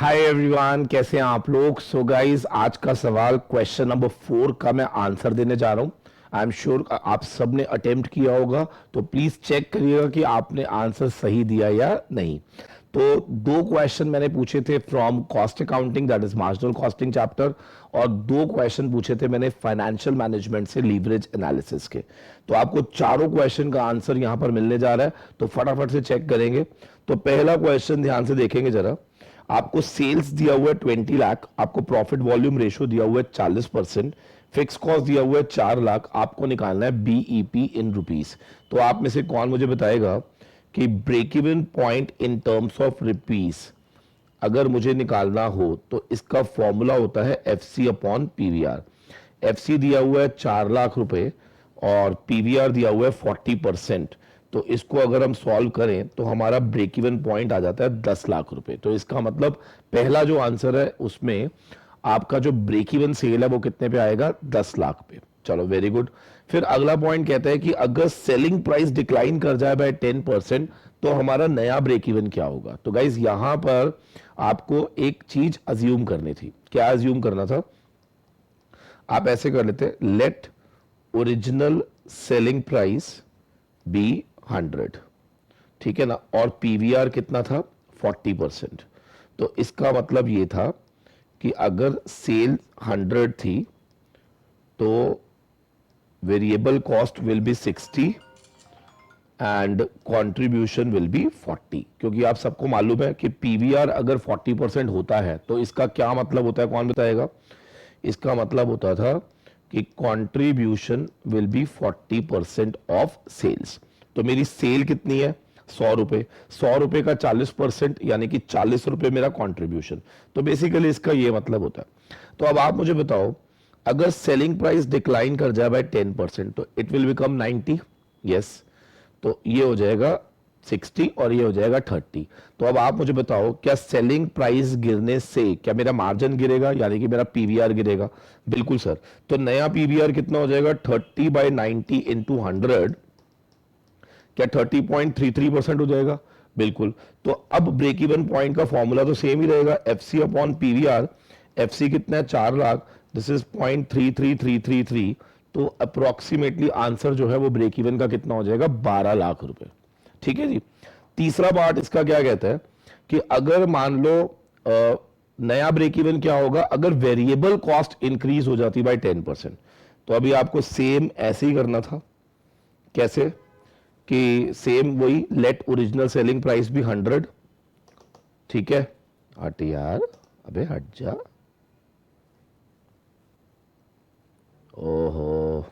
Hi everyone, कैसे हैं आप लोग। सो गाइस, आज का सवाल क्वेश्चन नंबर 4 का मैं आंसर देने जा रहा हूं। आई एम श्योर आप सब ने अटेम्प्ट किया होगा, तो प्लीज चेक करिएगा कि आपने आंसर सही दिया या नहीं। तो दो क्वेश्चन मैंने पूछे थे from cost accounting, that is marginal costing chapter, और दो क्वेश्चन पूछे थे मैंने फाइनेंशियल मैनेजमेंट से लीवरेज एनालिसिस के। तो आपको चारों क्वेश्चन का आंसर यहां पर मिलने जा रहा है, तो फटाफट से चेक करेंगे। तो पहला क्वेश्चन ध्यान से देखेंगे जरा। आपको सेल्स दिया हुआ है 20 लाख, आपको प्रॉफिट वॉल्यूम रेशो दिया हुआ है 40%, फिक्स कॉस्ट दिया हुआ है 4 लाख, आपको निकालना है बीईपी इन रुपीस। तो आप में से कौन मुझे बताएगा कि break even point in terms of rupees अगर मुझे निकालना हो तो इसका फॉर्मूला होता है एफसी अपॉन पीवीआर। एफसी दिया हुआ है 4 लाख रुपए और पीवीआर दिया हुआ है 40%। तो इसको अगर हम सॉल्व करें तो हमारा ब्रेक इवन पॉइंट आ जाता है 10 लाख रुपए। तो इसका मतलब पहला जो आंसर है उसमें आपका जो ब्रेक इवन सेल है वो कितने पे आएगा, 10 लाख पे। चलो वेरी गुड। फिर अगला पॉइंट कहता है कि अगर सेलिंग प्राइस डिक्लाइन कर जाए बाय 10% तो हमारा नया ब्रेक इवन क्या होगा। तो गाइज यहां पर आपको एक चीज अज्यूम करनी थी। क्या अज्यूम करना था? आप ऐसे कर लेते, let original selling price be 100, ठीक है ना, और पीवीआर कितना था, 40%। तो इसका मतलब ये था कि अगर सेल 100 थी तो variable cost will be 60 and contribution will be 40। क्योंकि आप सबको मालूम है कि पीवीआर अगर 40% होता है तो इसका क्या मतलब होता है, कौन बताएगा? इसका मतलब होता था कि contribution will be 40% of sales. तो मेरी सेल कितनी है, 100 रुपए, 100 रुपए का 40% यानी कि 40 रुपए मेरा कंट्रीब्यूशन। तो बेसिकली इसका ये मतलब होता है। तो अब आप मुझे बताओ, अगर सेलिंग प्राइस डिक्लाइन कर जाए बाय 10% तो इट विल बिकम 90। यस, तो ये हो जाएगा 60 और ये हो जाएगा 30। तो अब आप मुझे बताओ, क्या सेलिंग प्राइस गिरने से क्या मेरा मार्जिन गिरेगा, यानी कि मेरा पीवीआर गिरेगा? बिल्कुल सर। तो नया पीवीआर कितना हो जाएगा, 30/90 इंटू 100, क्या 30.33% हो जाएगा? बिल्कुल। तो अब ब्रेक इवन पॉइंट का फॉर्मूला तो सेम ही रहेगा, एफसी अपॉन पीवीआर। एफसी कितना है, 4 लाख, दिस इज 0.33333। तो अप्रोक्सीमेटली आंसर जो है वो ब्रेक इवन का कितना हो जाएगा, 12 लाख रुपए। ठीक है जी। तीसरा पार्ट इसका क्या कहता है कि अगर मान लो नया ब्रेक इवन क्या होगा अगर वेरिएबल कॉस्ट इंक्रीज हो जाती बाय 10%। तो अभी आपको सेम ऐसे ही करना था। कैसे? कि सेम वही, लेट ओरिजिनल सेलिंग प्राइस भी 100, ठीक है। हट यार, अबे हट जा। ओहो,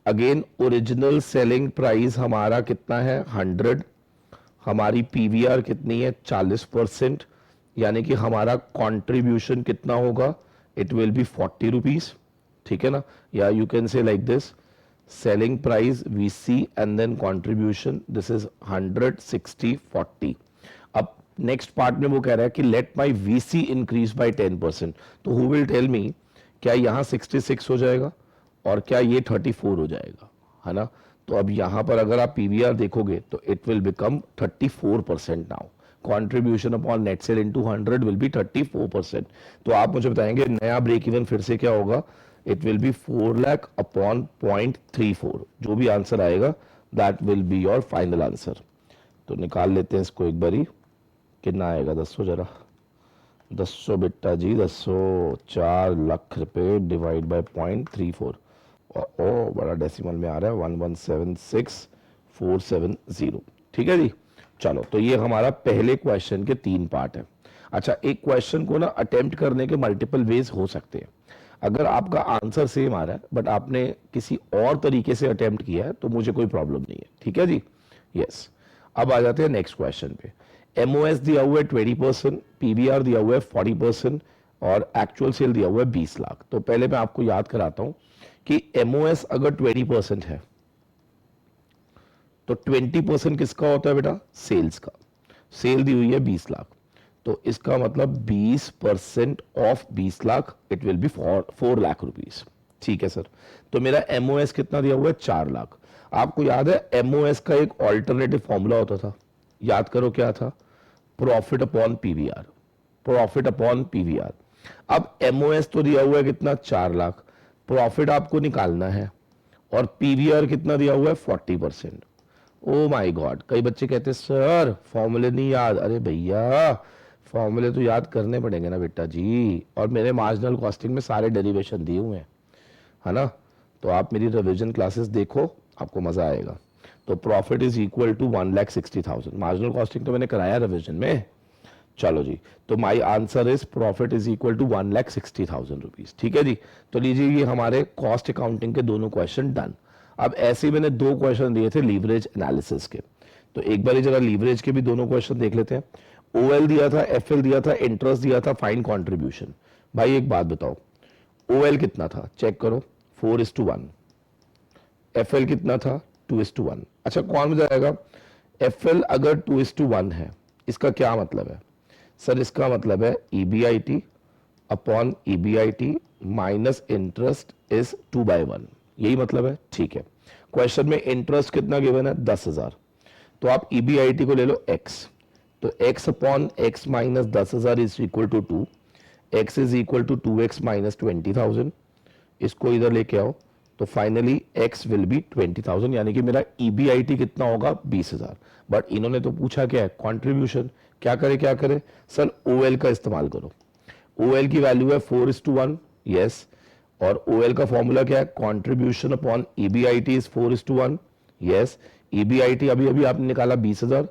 अगेन ओरिजिनल सेलिंग प्राइस हमारा कितना है, 100। हमारी पीवीआर कितनी है, 40%, यानी कि हमारा कंट्रीब्यूशन कितना होगा, इट विल बी 40 रुपीज, ठीक है ना। या you can say like this, selling price VC and then contribution, this is 100 60 40। अब नेक्स्ट पार्ट में वो कह रहा है कि let my VC increase by 10%। तो who will tell me क्या यहां 66 हो जाएगा और क्या ये 34 हो जाएगा, है ना। तो अब यहां पर अगर आप पीवीआर देखोगे तो it will become 34% now. Contribution upon net cell into 100 will be 34%। तो आप मुझे बताएंगे नया ब्रेक इवन फिर से क्या होगा, it will be 4 lakh upon 0.34। जो भी आंसर आएगा that will be your final answer. तो निकाल लेते हैं इसको एक बारी, कितना आएगा, 10 जरा, 10 बेटा जी, 10 4 लाख रुपए डिवाइड बाय 0.34। ओ बड़ा डेसिमल में आ रहा है, 1176470। ठीक है जी। चलो, तो ये हमारा पहले क्वेश्चन के 3 पार्ट है। अच्छा, एक क्वेश्चन को ना अटेम्प्ट करने के मल्टीपल वेज हो सकते हैं। अगर आपका आंसर सेम आ रहा है बट आपने किसी और तरीके से अटेम्प्ट किया है तो मुझे कोई प्रॉब्लम नहीं है, ठीक है जी। यस, अब आ जाते हैं नेक्स्ट क्वेश्चन पे। एमओएस दिया हुआ है 20%, पीवीआर दिया हुआ है 40% और एक्चुअल सेल दिया हुआ है 20 लाख। तो पहले मैं आपको याद कराता हूं कि एमओएस अगर 20% है तो 20% किसका होता है बेटा, सेल्स का। सेल दी हुई है 20 लाख, तो इसका मतलब 20% of 20 lakh, it will be 4 lakh rupees. ठीक है सर। तो मेरा एमओएस कितना दिया हुआ है, 4 लाख। आपको याद है एमओएस का एक ऑल्टरनेटिव फॉर्मूला होता था, याद करो क्या था, profit upon PVR, profit upon PVR. अब एमओएस तो दिया हुआ है कितना, 4 लाख, प्रॉफिट आपको निकालना है और पीवीआर कितना दिया हुआ है, 40%। ओ माय गॉड, कई बच्चे कहते हैं सर फॉर्मूले नहीं याद। अरे भैया फॉर्मूले तो याद करने पड़ेंगे ना बेटा जी, और मेरे मार्जिनल कॉस्टिंग में सारे डेरिवेशन दिए हुए हैं, है ना। तो आप मेरी रिवीजन क्लासेस देखो, आपको मजा आएगा। तो profit is equal to 1,60,000। Marginal costing तो मैंने कराया रिवीजन में। चलो जी, तो my answer is profit is equal to 1,60,000 rupees. ठीक है जी, तो लीजिए ये हमारे कॉस्ट अकाउंटिंग के दोनों क्वेश्चन डन। अब ऐसे ही मैंने 2 क्वेश्चन दिए थे लीवरेज एनालिसिस के, तो एक बार जरा लीवरेज के भी दोनों क्वेश्चन देख लेते हैं। ओएल दिया था, एफएल दिया था, इंटरेस्ट दिया था, फाइन कंट्रीब्यूशन। भाई एक बात बताओ, ओएल कितना था, चेक करो, 4:1। एफएल कितना था, 2:1। अच्छा कौन बताएगा, एफएल अगर 2:1 है, इसका क्या मतलब है सर, इसका मतलब है EBIT upon EBIT minus interest is 2/1, यही मतलब है। ठीक है, क्वेश्चन में इंटरेस्ट कितना गिवन है, 10,000, तो आप ईबीआईटी को ले लो x, तो x upon x minus 10,000 is equal to 2, x is equal to 2x minus 20,000। इसको इधर लेके आओ, तो फाइनली x विल बी 20,000, यानी कि मेरा ईबीआईटी कितना होगा, 20,000। बट इन्होंने तो पूछा क्या है, कॉन्ट्रीब्यूशन। क्या करे क्या करे सर, ओएल का इस्तेमाल करो। ओएल की वैल्यू है 4:1, यस, और ओएल का फॉर्मूला क्या है, contribution upon EBIT is 4:1, yes. EBIT अभी अभी आपने निकाला 20,000,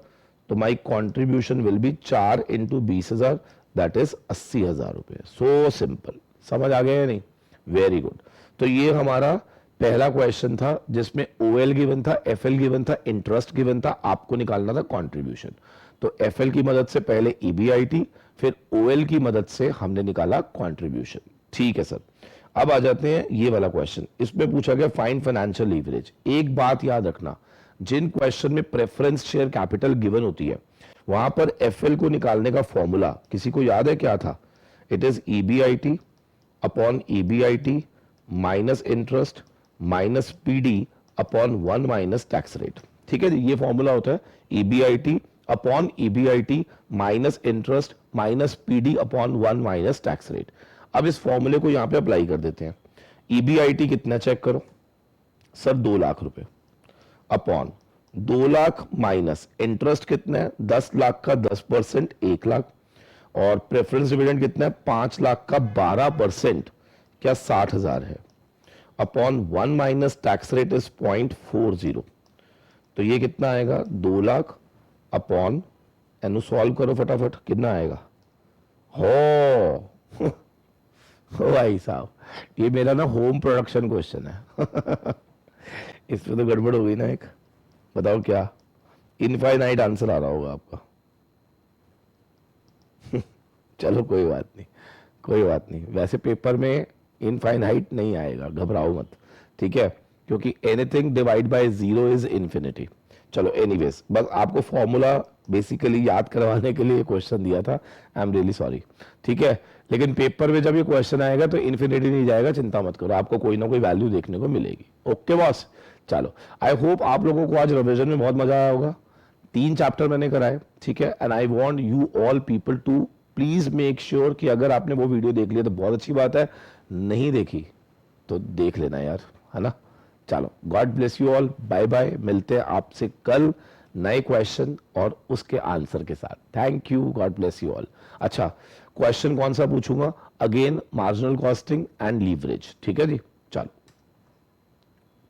तो माई contribution will be 4 into 20,000, that is 80,000 रुपए। सो सिंपल, समझ आ गया या नहीं, वेरी गुड। तो ये हमारा पहला क्वेश्चन था जिसमें ओएल गिवन था, एफएल गिवन था, इंटरेस्ट गिवन था, आपको निकालना था कॉन्ट्रीब्यूशन। तो एफएल की मदद से पहले ईबीआईटी, फिर ओएल की मदद से हमने निकाला कॉन्ट्रीब्यूशन। ठीक है सर, अब आ जाते हैं ये वाला क्वेश्चन, इसमें पूछा गया फाइंड फाइनेंशियल लीवरेज। एक बात याद रखना, जिन क्वेश्चन में प्रेफरेंस शेयर कैपिटल गिवन होती है, वहां पर एफएल को निकालने का फॉर्मूला किसी को याद है क्या था, it is EBIT upon EBIT minus interest minus PD upon 1 minus tax rate. ठीक है जी, ये फॉर्मूला होता है EBIT upon EBIT minus interest minus PD upon 1 minus tax rate. अब इस फॉर्मूले को यहां पे अप्लाई कर देते हैं। ईबीआईटी कितना चेक करो सर, 2 लाख रुपए अपॉन 2 लाख माइनस इंटरेस्ट कितना है, 10 लाख का 10%, 1 लाख, और प्रेफरेंस डिविडेंड कितना है, 5 लाख का 12%, क्या 60,000 है, upon 1 minus tax rate is 0.40। तो ये कितना आएगा, 2 लाख अपॉन, एनु सॉल्व करो फटाफट, कितना आएगा, हो हो भाई साहब, ये मेरा ना होम प्रोडक्शन क्वेश्चन है इसमें तो गड़बड़ हो गई ना एक, बताओ क्या, इनफाइनाइट आंसर आ रहा होगा आपका चलो कोई बात नहीं, कोई बात नहीं, वैसे पेपर में इनफाइनाइट नहीं आएगा, घबराओ मत, ठीक है, क्योंकि anything divide by 0 is infinity. चलो एनीवेज, बस आपको फॉर्मूला बेसिकली याद करवाने के लिए क्वेश्चन दिया था, आई एम रियली सॉरी, ठीक है। लेकिन पेपर में जब ये क्वेश्चन आएगा तो इन्फिनिटी नहीं जाएगा, चिंता मत करो, आपको कोई ना कोई वैल्यू देखने को मिलेगी। ओके बॉस, चलो आई होप आप लोगों को आज रिवीजन में बहुत मजा आया होगा। 3 चैप्टर मैंने कराए, ठीक है, and I want you all people to please make sure कि अगर आपने वो वीडियो देख लिया तो बहुत अच्छी बात है, नहीं देखी तो देख लेना यार, है ना। चलो God bless you all, bye bye, मिलते हैं आपसे कल नए क्वेश्चन और उसके आंसर के साथ। Thank you, God bless you all. अच्छा, क्वेश्चन कौन सा पूछूंगा, again marginal costing and leverage, ठीक है जी, चलो।